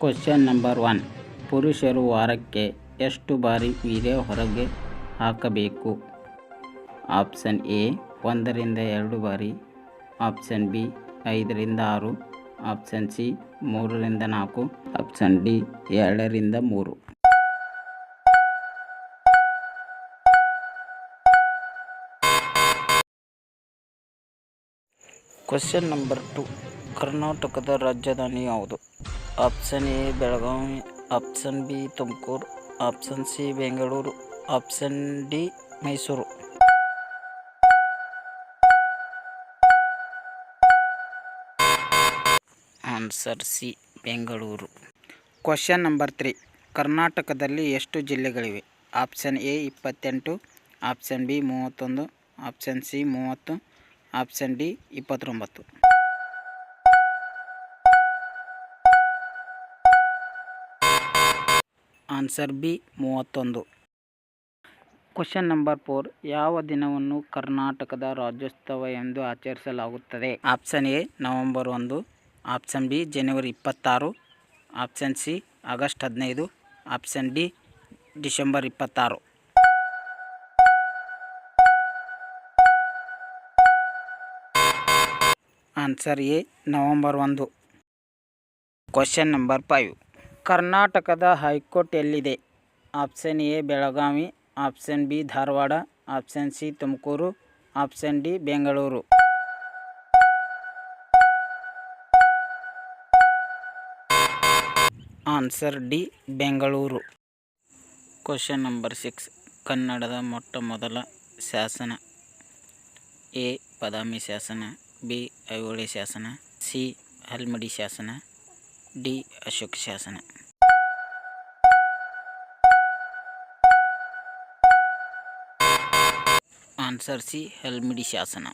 Question number 1. ಪುರುಷರು ವಾರಕ್ಕೆ ಎಷ್ಟು ಬಾರಿ ವೀರ್ಯ ಹೊರಗೆ ಹಾಕಬೇಕು? ಆಪ್ಷನ್ ಎ 1 ರಿಂದ 2 ಬಾರಿ, ಆಪ್ಷನ್ ಬಿ 5 ರಿಂದ 6, ಆಪ್ಷನ್ ಸಿ 3 ರಿಂದ 4, ಆಪ್ಷನ್ ಡಿ 2 ರಿಂದ 3. Question number 2. ಕರ್ನಾಟಕದ ರಾಜಧಾನಿ ಯಾವುದು? Option A Belagavi, option B Tumakuru, option C Bengaluru, option D Mysuru. Answer C Bengaluru. Question number 3. ಕರ್ನಾಟಕದಲ್ಲಿ ಎಷ್ಟು ಜಿಲ್ಲೆಗಳಿವೆ? Option A 28, option B 31, option C 30, option D 29. Answer B 31. Question number 4. ಯಾವ ದಿನವನ್ನು ಕರ್ನಾಟಕದ ರಾಜ್ಯೋತ್ಸವ ಎಂದು ಆಚರಿಸಲಾಗುತ್ತದೆ? Option A November 1, option B ಜನವರಿ 26, option C August 15, option D December 26. Answer A November 1. Question number 5. ಕರ್ನಾಟಕದ ಹೈಕೋರ್ಟ್ ಎಲ್ಲಿದೆ? Option A Belagavi, option B Dharwad, option C Tumakuru, option D Bengaluru. Answer D Bengaluru. Question number 6. ಕನ್ನಡದ ಮೊಟ್ಟ ಮೊದಲ ಶಾಸನ. ಎ ಬಾದಾಮಿ ಶಾಸನ, ಬಿ ಐಹೊಳೆ ಶಾಸನ, C Halmidi ಶಾಸನ, ಡಿ ಅಶೋಕ ಶಾಸನ. ಆನ್ಸರ್ ಸಿ ಹಲ್ಮಿಡಿ ಶಾಸನ.